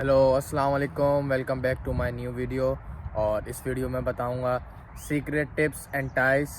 Hello अस्सलाम वालेकुम, welcome back to my new video. और इस वीडियो में बताऊंगा secret tips and ties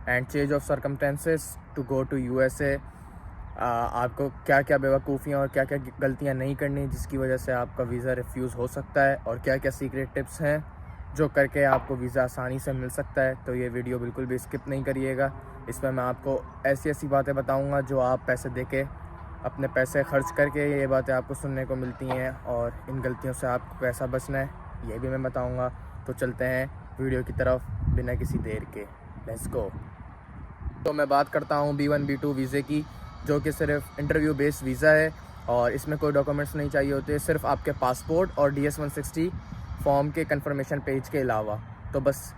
and change of circumstances to go to USA. आपको क्या क्या बेवकूफ़ियाँ और क्या क्या गलतियाँ नहीं करनी जिसकी वजह से आपका वीज़ा रिफ्यूज़ हो सकता है, और क्या क्या सीक्रेट टिप्स हैं जो करके आपको वीज़ा आसानी से मिल सकता है। तो ये वीडियो बिल्कुल भी स्किप नहीं करिएगा। इसमें मैं आपको ऐसी ऐसी बातें बताऊँगा जो आप पैसे दे के अपने पैसे खर्च करके ये बातें आपको सुनने को मिलती हैं, और इन गलतियों से आपको कैसा बचना है ये भी मैं बताऊंगा। तो चलते हैं वीडियो की तरफ बिना किसी देर के, लेट्स गो। तो मैं बात करता हूँ B1 B2 वीज़े की, जो कि सिर्फ इंटरव्यू बेस्ड वीज़ा है और इसमें कोई डॉक्यूमेंट्स नहीं चाहिए होते, सिर्फ आपके पासपोर्ट और DS-160 फॉर्म के कंफर्मेशन पेज के अलावा। तो बस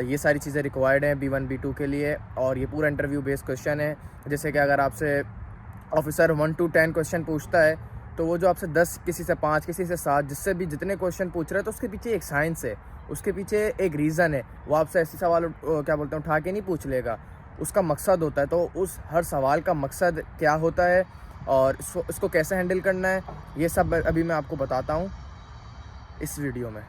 ये सारी चीज़ें रिक्वायर्ड हैं B1 B2 के लिए, और ये पूरा इंटरव्यू बेस्ड क्वेश्चन है। जैसे कि अगर आपसे ऑफिसर 1 to 10 क्वेश्चन पूछता है, तो वो जो आपसे 10, किसी से 5, किसी से 7, जिससे भी जितने क्वेश्चन पूछ रहे हैं, तो उसके पीछे एक साइंस है, उसके पीछे एक रीज़न है। वो आपसे ऐसे सवाल क्या बोलते हैं उठा के नहीं पूछ लेगा, उसका मकसद होता है। तो उस हर सवाल का मकसद क्या होता है और इसको कैसे हैंडल करना है, ये सब अभी मैं आपको बताता हूँ इस वीडियो में।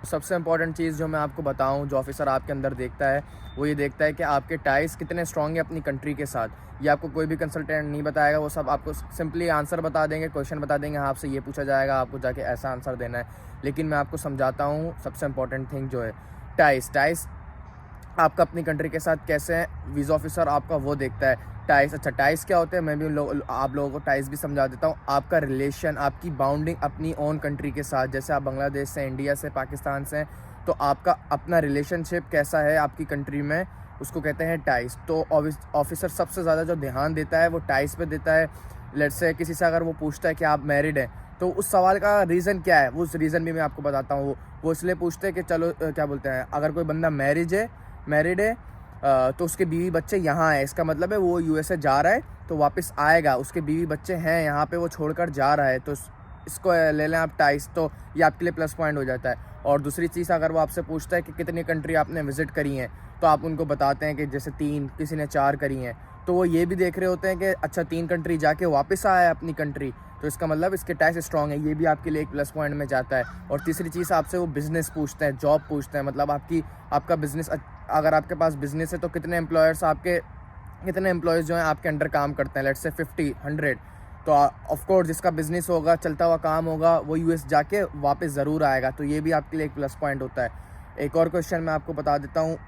सबसे इम्पॉर्टेंट चीज़ जो मैं आपको बताऊं, जो ऑफिसर आपके अंदर देखता है, वो ये देखता है कि आपके टाइज कितने स्ट्रॉन्ग है अपनी कंट्री के साथ। ये आपको कोई भी कंसल्टेंट नहीं बताएगा, वो सब आपको सिंपली आंसर बता देंगे, क्वेश्चन बता देंगे, हाँ आपसे ये पूछा जाएगा, आपको जाके ऐसा आंसर देना है। लेकिन मैं आपको समझाता हूँ सबसे इम्पॉर्टेंट थिंग जो है टाइज आपका अपनी कंट्री के साथ कैसे है, वीज़ा ऑफिसर आपका वो देखता है। टाइज, अच्छा टाइज क्या होते हैं मैं भी आप लोगों को टाइज भी समझा देता हूँ। आपका रिलेशन, आपकी बाउंडिंग अपनी ओन कंट्री के साथ, जैसे आप बांग्लादेश से, इंडिया से, पाकिस्तान से हैं, तो आपका अपना रिलेशनशिप कैसा है आपकी कंट्री में, उसको कहते हैं टाइज। तो ऑफिसर सबसे ज़्यादा जो ध्यान देता है वो टाइज पे देता है। लेट्स से किसी से अगर वो पूछता है कि आप मैरिड हैं, तो उस सवाल का रीज़न क्या है, वो उस रीज़न भी मैं आपको बताता हूँ। वो इसलिए पूछते हैं कि चलो क्या बोलते हैं, अगर कोई बंदा मैरिड है तो उसके बीवी बच्चे यहाँ हैं, इसका मतलब है वो यूएसए जा रहा है तो वापस आएगा, उसके बीवी बच्चे हैं यहाँ पे, वो छोड़कर जा रहा है, तो इसको ले लें आप टाइस, तो ये आपके लिए प्लस पॉइंट हो जाता है। और दूसरी चीज़, अगर वो आपसे पूछता है कि कितनी कंट्री आपने विज़िट करी हैं, तो आप उनको बताते हैं कि जैसे 3, किसी ने 4 करी हैं, तो वो ये भी देख रहे होते हैं कि अच्छा 3 कंट्री जाके वापस आया है अपनी कंट्री, तो इसका मतलब इसके टैक्स स्ट्रॉन्ग है, ये भी आपके लिए एक प्लस पॉइंट में जाता है। और तीसरी चीज़, आपसे वो बिज़नेस पूछते हैं, जॉब पूछते हैं, मतलब आपका बिज़नेस, अगर आपके पास बिज़नेस है तो कितने एम्प्लॉयज़ जो हैं आपके अंडर काम करते हैं, लेट्स से 50, 100, तो ऑफ कोर्स जिसका बिज़नेस होगा, चलता हुआ काम होगा, वो यूएस जाके वापस ज़रूर आएगा, तो ये भी आपके लिए एक प्लस पॉइंट होता है। एक और क्वेश्चन मैं आपको बता देता हूँ।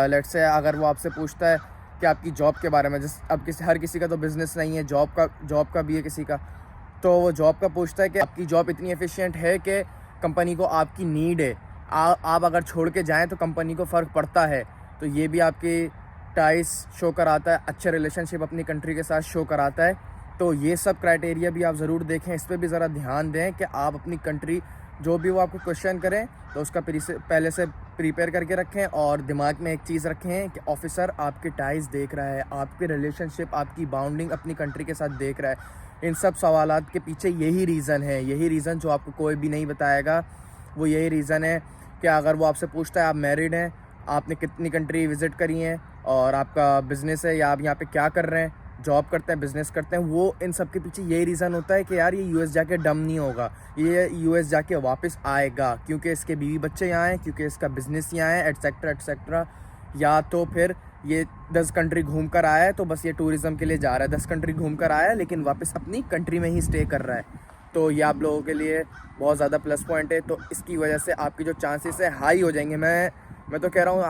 लेट्स से अगर वो आपसे पूछता है कि आपकी जॉब के बारे में, अब हर किसी का तो बिज़नेस नहीं है, जॉब का भी है किसी का, तो वो जॉब का पूछता है कि आपकी जॉब इतनी एफिशिएंट है कि कंपनी को आपकी नीड है, आप अगर छोड़ के जाएं तो कंपनी को फ़र्क पड़ता है, तो ये भी आपकी टाइस शो कराता है, अच्छे रिलेशनशिप अपनी कंट्री के साथ शो कराता है। तो ये सब क्राइटेरिया भी आप ज़रूर देखें, इस पर भी ज़रा ध्यान दें कि आप अपनी कंट्री, जो भी वो आपको क्वेश्चन करें तो उसका पहले से प्रिपेयर करके रखें, और दिमाग में एक चीज़ रखें कि ऑफिसर आपके टाइज देख रहा है, आपके रिलेशनशिप, आपकी बाउंडिंग अपनी कंट्री के साथ देख रहा है। इन सब सवालात के पीछे यही रीज़न है, यही रीज़न जो आपको कोई भी नहीं बताएगा, वो यही रीज़न है कि अगर वो आपसे पूछता है आप मैरिड हैं, आपने कितनी कंट्री विज़िट करी हैं, और आपका बिज़नेस है, या आप यहाँ पे क्या कर रहे हैं, जॉब करते हैं, बिज़नेस करते हैं, वो इन सब के पीछे यही रीज़न होता है कि यार ये यूएस जाके डम नहीं होगा, ये यूएस जाके वापस आएगा, क्योंकि इसके बीवी बच्चे यहाँ हैं, क्योंकि इसका बिज़नेस यहाँ है, एटसेट्रा एटसेट्रा। या तो फिर ये 10 कंट्री घूम कर आया है, तो बस ये टूरिज़म के लिए जा रहा है, 10 कंट्री घूम कर आया है लेकिन वापस अपनी कंट्री में ही स्टे कर रहा है, तो ये आप लोगों के लिए बहुत ज़्यादा प्लस पॉइंट है। तो इसकी वजह से आपकी जो चांसेस है हाई हो जाएंगे। मैं तो कह रहा हूँ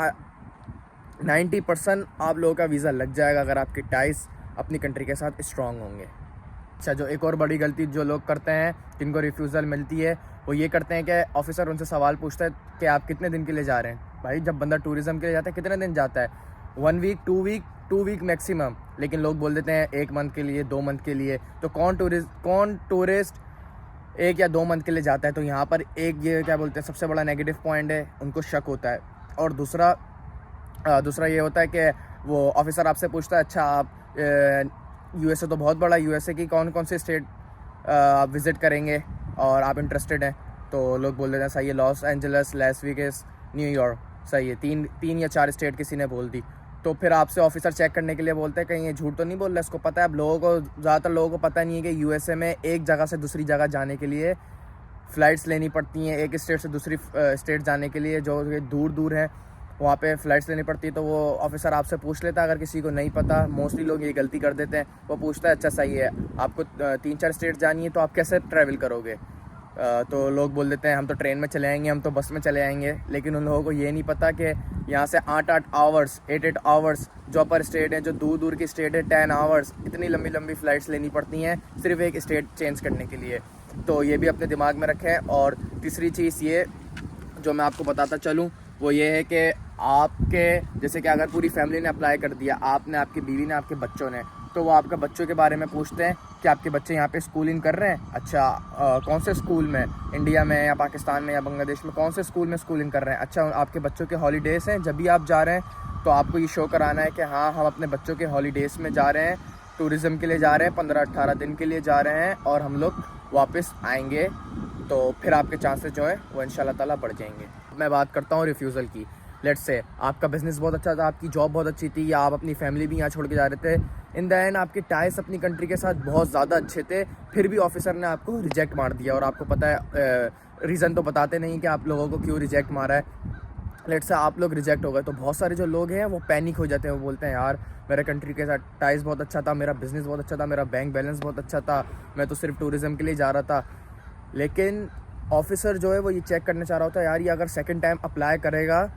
90% आप लोगों का वीज़ा लग जाएगा अगर आपकी टाइज अपनी कंट्री के साथ स्ट्रॉन्ग होंगे। अच्छा, जो एक और बड़ी गलती जो लोग करते हैं, जिनको रिफ्यूज़ल मिलती है, वो ये करते हैं कि ऑफिसर उनसे सवाल पूछता है कि आप कितने दिन के लिए जा रहे हैं। भाई, जब बंदा टूरिज़म के लिए जाता है कितने दिन जाता है, 1 वीक, 2 वीक मैक्सिमम, लेकिन लोग बोल देते हैं 1 मंथ के लिए, 2 मंथ के लिए। तो कौन टूरिस्ट 1 या 2 मंथ के लिए जाता है? तो यहाँ पर एक ये क्या बोलते हैं सबसे बड़ा नेगेटिव पॉइंट है, उनको शक होता है। और दूसरा ये होता है कि वो ऑफिसर आपसे पूछता है, अच्छा आप यूएसए तो बहुत बड़ा, यूएसए की कौन कौन से स्टेट आप विज़िट करेंगे और आप इंटरेस्टेड हैं? तो लोग बोल देते हैं सही है Los Angeles, Las Vegas, New York, सही है, 3 या 4 स्टेट किसी ने बोल दी। तो फिर आपसे ऑफिसर चेक करने के लिए बोलते हैं कहीं ये झूठ तो नहीं बोल रहा। इसको पता है, अब लोगों को, ज़्यादातर लोगों को पता नहीं है कि यूएसए में एक जगह से दूसरी जगह जाने के लिए फ़्लाइट्स लेनी पड़ती हैं। एक स्टेट से दूसरी स्टेट जाने के लिए जो दूर दूर है वहाँ पे फ़्लाइट्स लेनी पड़ती है। तो वो ऑफिसर आपसे पूछ लेता है, अगर किसी को नहीं पता, मोस्टली लोग ये गलती कर देते हैं, वो पूछता है अच्छा सही है आपको 3-4 स्टेट जानी है तो आप कैसे ट्रैवल करोगे। तो लोग बोल देते हैं हम तो ट्रेन में चले आएंगे, हम तो बस में चले आएंगे। लेकिन उन लोगों को ये नहीं पता कि यहाँ से 8-8 आवर्स 8-8 आवर्स जो पर स्टेट है, जो दूर दूर की स्टेट है 10 आवर्स, इतनी लंबी लंबी फ़्लाइट्स लेनी पड़ती हैं सिर्फ एक स्टेट चेंज करने के लिए। तो ये भी अपने दिमाग में रखें। और तीसरी चीज़ ये जो मैं आपको बताता चलूँ वो ये है कि आपके जैसे कि अगर पूरी फैमिली ने अप्लाई कर दिया, आपने, आपकी बीवी ने, आपके बच्चों ने, तो वो आपके बच्चों के बारे में पूछते हैं कि आपके बच्चे यहाँ पे स्कूलिंग कर रहे हैं। अच्छा कौन से स्कूल में, इंडिया में या पाकिस्तान में या बांग्लादेश में, कौन से स्कूल में स्कूलिंग कर रहे हैं। अच्छा आपके बच्चों के हॉलीडेज़ हैं, जब भी आप जा रहे हैं तो आपको ये शो कराना है कि हाँ हम अपने बच्चों के हॉलीडेज़ में जा रहे हैं, टूरिज़म के लिए जा रहे हैं, 15-18 दिन के लिए जा रहे हैं और हम लोग वापस आएंगे। तो फिर आपके चांसेस जो है वो इंशाल्लाह ताला बढ़ जाएंगे। मैं बात करता हूँ रिफ्यूज़ल की। लेट्स से आपका बिज़नेस बहुत अच्छा था, आपकी जॉब बहुत अच्छी थी, या आप अपनी फैमिली भी यहाँ छोड़ के जा रहे थे। इन द एंड आपके टाइज अपनी कंट्री के साथ बहुत ज़्यादा अच्छे थे, फिर भी ऑफिसर ने आपको रिजेक्ट मार दिया। और आपको पता है रीज़न तो बताते नहीं कि आप लोगों को क्यों रिजेक्ट मारा है। लेट्स से आप लोग रिजेक्ट हो गए तो बहुत सारे जो लोग हैं वो पैनिक हो जाते हैं। वो बोलते हैं यार मेरे कंट्री के साथ टाइज बहुत अच्छा था, मेरा बिज़नेस बहुत अच्छा था, मेरा बैंक बैलेंस बहुत अच्छा था, मैं तो सिर्फ टूरिज़म के लिए जा रहा था। लेकिन ऑफिसर जो है वो ये चेक करना चाह रहा होता है यार ये अगर सेकंड टाइम अप्लाई करेगा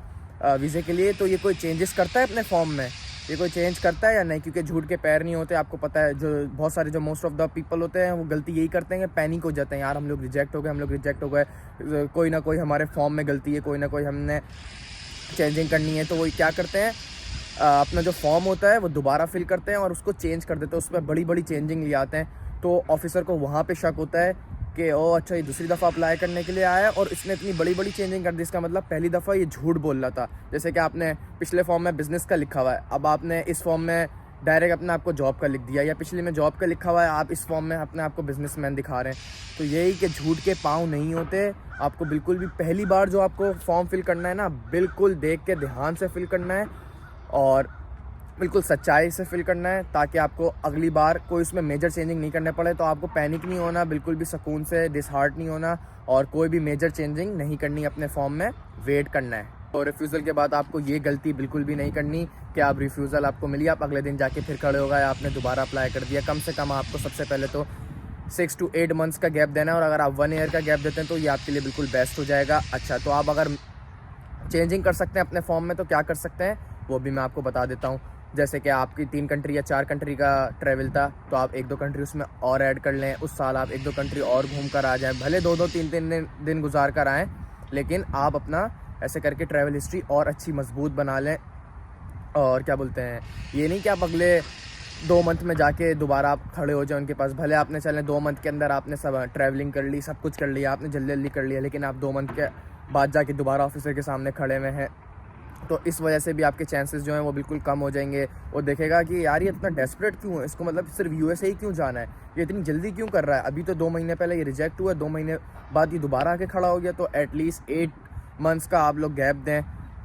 वीज़े के लिए तो ये कोई चेंजेस करता है अपने फॉर्म में, ये कोई चेंज करता है या नहीं। क्योंकि झूठ के पैर नहीं होते, आपको पता है। जो बहुत सारे जो मोस्ट ऑफ द पीपल होते हैं वो गलती यही करते हैं कि पैनिक हो जाते हैं, यार हम लोग रिजेक्ट हो गए, हम लोग रिजेक्ट हो गए, कोई ना कोई हमारे फॉर्म में गलती है, कोई ना कोई हमने चेंजिंग करनी है। तो वो क्या करते हैं, अपना जो फॉर्म होता है वो दोबारा फिल करते हैं और उसको चेंज कर देते हैं, उसमें बड़ी बड़ी चेंजिंग ले आते हैं। तो ऑफिसर को वहाँ पे शक होता है कि ओ अच्छा ये दूसरी दफ़ा अप्लाई करने के लिए आया है और इसने इतनी बड़ी बड़ी चेंजिंग कर दी, इसका मतलब पहली दफ़ा ये झूठ बोल रहा था। जैसे कि आपने पिछले फॉर्म में बिज़नेस का लिखा हुआ है, अब आपने इस फॉर्म में डायरेक्ट अपने आपको जॉब का लिख दिया, या पिछले में जॉब का लिखा हुआ है, आप इस फॉर्म में अपने आपको बिजनेसमैन दिखा रहे हैं। तो यही कि झूठ के पाँव नहीं होते। आपको बिल्कुल भी पहली बार जो आपको फॉर्म फिल करना है ना, बिल्कुल देख के ध्यान से फिल करना है और बिल्कुल सच्चाई से फिल करना है, ताकि आपको अगली बार कोई उसमें मेजर चेंजिंग नहीं करने पड़े। तो आपको पैनिक नहीं होना, बिल्कुल भी सुकून से डिसहार्ट नहीं होना और कोई भी मेजर चेंजिंग नहीं करनी, अपने फॉर्म में वेट करना है। और रिफ्यूज़ल के बाद आपको ये गलती बिल्कुल भी नहीं करनी कि आप रिफ्यूज़ल आपको मिली, आप अगले दिन जाके फिर खड़े हो गए, आपने दोबारा अप्लाई कर दिया। कम से कम आपको सबसे पहले तो 6 to 8 मंथ्स का गैप देना है, और अगर आप 1 ईयर का गैप देते हैं तो ये आपके लिए बिल्कुल बेस्ट हो जाएगा। अच्छा, तो आप अगर चेंजिंग कर सकते हैं अपने फॉर्म में तो क्या कर सकते हैं वो भी मैं आपको बता देता हूँ। जैसे कि आपकी 3 कंट्री या 4 कंट्री का ट्रैवल था, तो आप 1-2 कंट्री उसमें और ऐड कर लें। उस साल आप 1-2 कंट्री और घूम कर आ जाएँ, भले 2-2 3-3 दिन गुजार कर आएँ, लेकिन आप अपना ऐसे करके ट्रैवल हिस्ट्री और अच्छी मजबूत बना लें। और क्या बोलते हैं, ये नहीं कि आप अगले 2 मंथ में जाके दोबारा आप खड़े हो जाए उनके पास। भले आपने चलें 2 मंथ के अंदर आपने सब ट्रैवलिंग कर ली, सब कुछ कर लिया, आपने जल्दी जल्दी कर लिया, लेकिन आप 2 मंथ के बाद जाके दोबारा ऑफिसर के सामने खड़े हुए हैं, तो इस वजह से भी आपके चांसेस जो हैं वो बिल्कुल कम हो जाएंगे। वो देखेगा कि यार ये इतना डेस्परेट क्यों है, इसको मतलब सिर्फ यूएसए ही क्यों जाना है, ये इतनी जल्दी क्यों कर रहा है। अभी तो 2 महीने पहले ये रिजेक्ट हुआ, 2 महीने बाद ये दोबारा आके खड़ा हो गया। तो एटलीस्ट 8 मंथ्स का आप लोग गैप दें।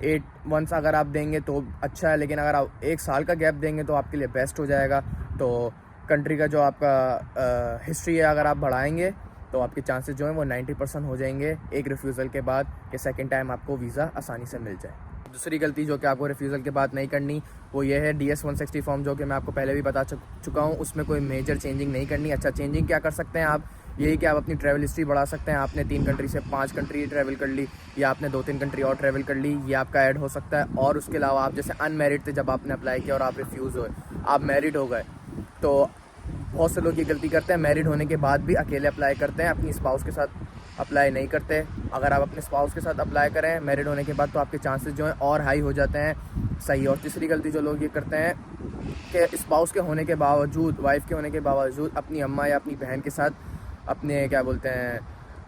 8 मंथ्स अगर आप देंगे तो अच्छा है, लेकिन अगर आप 1 साल का गैप देंगे तो आपके लिए बेस्ट हो जाएगा। तो कंट्री का जो आपका हिस्ट्री है अगर आप बढ़ाएंगे तो आपके चांसेस जो हैं वो 90% हो जाएंगे एक रिफ्यूज़ल के बाद, कि सेकंड टाइम आपको वीज़ा आसानी से मिल जाए। दूसरी गलती जो कि आपको रिफ्यूज़ल के बाद नहीं करनी वो ये है DS 160 फॉर्म, जो कि मैं आपको पहले भी बता चुका हूँ, उसमें कोई मेजर चेंजिंग नहीं करनी। अच्छा, चेंजिंग क्या कर सकते हैं आप, यही कि आप अपनी ट्रैवल हिस्ट्री बढ़ा सकते हैं। आपने 3 कंट्री से 5 कंट्री ट्रैवल कर ली, या आपने 2-3 कंट्री और ट्रैवल कर ली, ये आपका ऐड हो सकता है। और उसके अलावा आप जैसे अनमैरिड थे जब आपने अप्लाई किया और आप रिफ्यूज़ हुए, आप मैरिड हो गए, तो बहुत से लोग ये गलती करते हैं, मैरिड होने के बाद भी अकेले अप्लाई करते हैं, अपनी स्पाउस के साथ अप्लाई नहीं करते। अगर आप अपने स्पाउस के साथ अप्लाई करें मैरिड होने के बाद तो आपके चांसेस जो हैं और हाई हो जाते हैं। सही। और तीसरी गलती जो लोग ये करते हैं कि स्पाउस के होने के बावजूद, वाइफ के होने के बावजूद अपनी अम्मा या अपनी बहन के साथ, अपने क्या बोलते हैं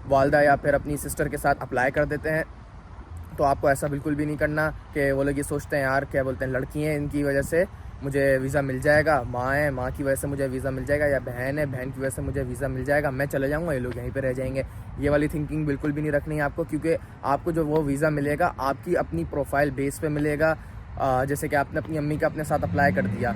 वालदा या फिर अपनी सिस्टर के साथ अप्लाई कर देते हैं। तो आपको ऐसा बिल्कुल भी नहीं करना कि वो लोग ये सोचते हैं यार क्या बोलते हैं लड़की हैं इनकी वजह से मुझे वीज़ा मिल जाएगा, माँ है माँ की वजह से मुझे वीज़ा मिल जाएगा, या बहन है बहन की वजह से मुझे वीज़ा मिल जाएगा, मैं चले जाऊँगा ये लोग यहीं पे रह जाएंगे। ये वाली थिंकिंग बिल्कुल भी नहीं रखनी है आपको, क्योंकि आपको जो वो वीज़ा मिलेगा आपकी अपनी प्रोफाइल बेस पे मिलेगा, जैसे कि आपने अपनी अम्मी का अपने साथ अप्लाई कर दिया,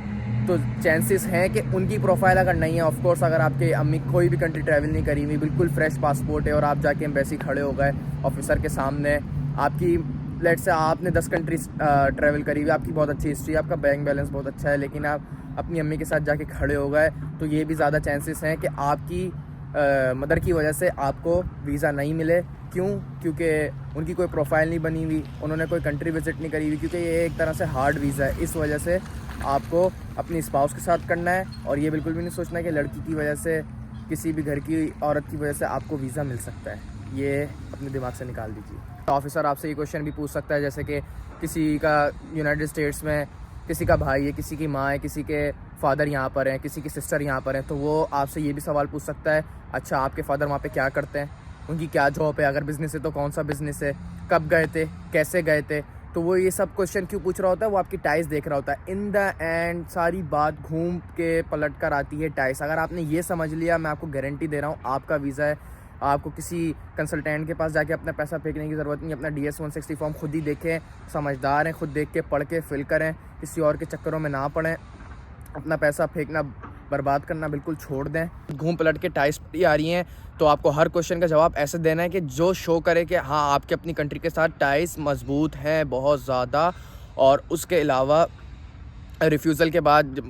तो चांसेस हैं कि उनकी प्रोफाइल अगर नहीं है, ऑफ कोर्स अगर आपके अम्मी कोई भी कंट्री ट्रैवल नहीं करी हुई, बिल्कुल फ्रेश पासपोर्ट है और आप जाके एम्बेसी खड़े हो गए ऑफिसर के सामने, आपकी लेट से आपने 10 कंट्रीज ट्रैवल करी हुई, आपकी बहुत अच्छी हिस्ट्री, आपका बैंक बैलेंस बहुत अच्छा है, लेकिन आप अपनी अम्मी के साथ जाके खड़े हो गए, तो ये भी ज़्यादा चांसेस हैं कि आपकी मदर की वजह से आपको वीज़ा नहीं मिले। क्यों? क्योंकि उनकी कोई प्रोफाइल नहीं बनी हुई, उन्होंने कोई कंट्री विज़िट नहीं करी हुई, क्योंकि ये एक तरह से हार्ड वीज़ा है। इस वजह से आपको अपनी स्पाउस के साथ करना है, और ये बिल्कुल भी नहीं सोचना कि लड़की की वजह से, किसी भी घर की औरत की वजह से आपको वीज़ा मिल सकता है। ये अपने दिमाग से निकाल दीजिए। तो ऑफिसर आपसे ये क्वेश्चन भी पूछ सकता है, जैसे कि किसी का यूनाइटेड स्टेट्स में किसी का भाई है, किसी की माँ है, किसी के फादर यहाँ पर हैं, किसी की सिस्टर यहाँ पर हैं, तो वो आपसे ये भी सवाल पूछ सकता है, अच्छा आपके फादर वहाँ पे क्या करते हैं, उनकी क्या जॉब है, अगर बिज़नेस है तो कौन सा बिज़नेस है, कब गए थे, कैसे गए थे। तो वो ये सब क्वेश्चन क्यों पूछ रहा होता है? वो आपकी टाइस देख रहा होता है। इन द एंड सारी बात घूम के पलट कर आती है टाइस। अगर आपने ये समझ लिया, मैं आपको गारंटी दे रहा हूँ, आपका वीज़ा है। आपको किसी कंसल्टेंट के पास जाके अपना पैसा फेंकने की ज़रूरत नहीं। अपना DS-160 फॉर्म खुद ही देखें, समझदार हैं, खुद देख के पढ़ के फिल करें, किसी और के चक्करों में ना पड़ें, अपना पैसा फेंकना, बर्बाद करना बिल्कुल छोड़ दें। घूम पलट के टाइस आ रही हैं, तो आपको हर क्वेश्चन का जवाब ऐसे देना है कि जो शो करे कि हाँ आपके अपनी कंट्री के साथ टाइस मजबूत हैं बहुत ज़्यादा। और उसके अलावा रिफ्यूज़ल के बाद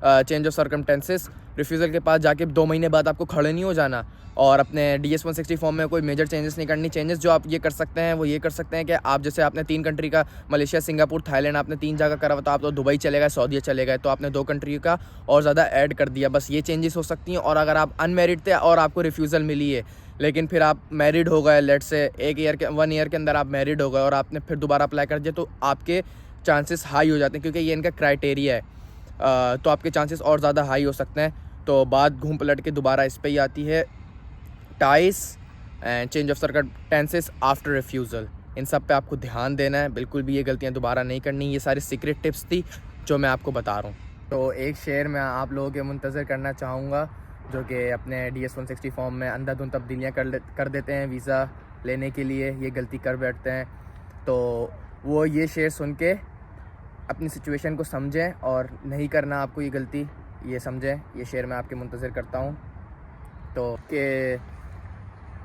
चेंज ऑफ सर्कमटेंसेस, रिफ्यूज़ल के पास जाके 2 महीने बाद आपको खड़े नहीं हो जाना, और अपने DS-160 फॉर्म में कोई मेजर चेंजेस नहीं करनी। चेंजेस जो आप ये कर सकते हैं वो ये कर सकते हैं कि आप जैसे आपने 3 कंट्री का, मलेशिया, सिंगापुर, थाईलैंड, आपने 3 जगह करा हुआ, तो आप तो दुबई चले गए, सऊदी चले गए, तो आपने 2 कंट्री का और ज़्यादा ऐड कर दिया। बस ये चेंजेस हो सकती हैं। और अगर आप अनमेरिड थे और आपको रिफ्यूज़ल मिली है, लेकिन फिर आप मैरिड हो गए, लेट से 1 ईयर के अंदर आप मैरिड हो गए और आपने फिर दोबारा अप्लाई कर दिया, तो आपके चांसेस हाई हो जाते हैं, क्योंकि ये इनका क्राइटेरिया है। तो आपके चांसेस और ज़्यादा हाई हो सकते हैं। तो बात घूम पलट के दोबारा इस पे ही आती है, ties and change of circumstances after refusal. इन सब पे आपको ध्यान देना है, बिल्कुल भी ये गलतियां दोबारा नहीं करनी। ये सारी सीक्रेट टिप्स थी जो मैं आपको बता रहा हूँ। तो एक शेयर मैं आप लोगों के मुंतज़र करना चाहूँगा, जो कि अपने DS-160 फॉर्म में अंधाधुंध तब्दीलियाँ कर देते हैं वीज़ा लेने के लिए, ये गलती कर बैठते हैं। तो वो ये शेयर सुन के अपनी सिचुएशन को समझें और नहीं करना आपको ये गलती, ये समझें। ये शेर मैं आपके मुंतज़र करता हूँ।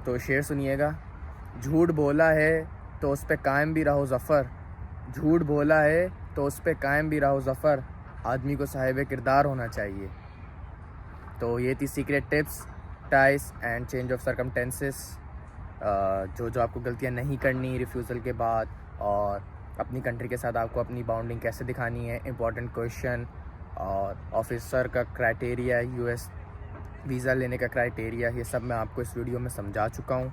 तो शेर सुनिएगा। झूठ बोला है तो उस पे कायम भी रहो ज़फ़र, झूठ बोला है तो उस पे कायम भी रहो ज़फ़र, आदमी को साहिब किरदार होना चाहिए। तो ये थी secret tips, ties and change of circumstances, जो आपको गलतियाँ नहीं करनी रिफ्यूज़ल के बाद, और अपनी कंट्री के साथ आपको अपनी बाउंडिंग कैसे दिखानी है, इंपॉर्टेंट क्वेश्चन, और ऑफिसर का क्राइटेरिया, US वीज़ा लेने का क्राइटेरिया, ये सब मैं आपको इस वीडियो में समझा चुका हूँ।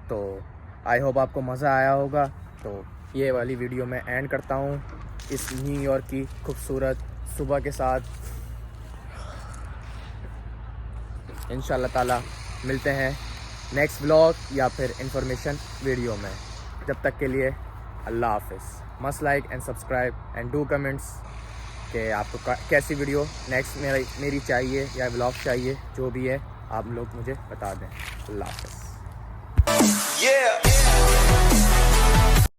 तो आई होप आपको मज़ा आया होगा। तो ये वाली वीडियो मैं एंड करता हूँ इस न्यूयॉर्क की खूबसूरत सुबह के साथ। इंशाल्लाह ताला मिलते हैं नेक्स्ट व्लॉग या फिर इंफॉर्मेशन वीडियो में। जब तक के लिए अल्लाह हाफ़िज़। Must like and subscribe and do comments कि आपको कैसी वीडियो नेक्स्ट मेरी चाहिए या व्लॉग चाहिए, जो भी है आप लोग मुझे बता दें। अल्लाह हाफ़िज़।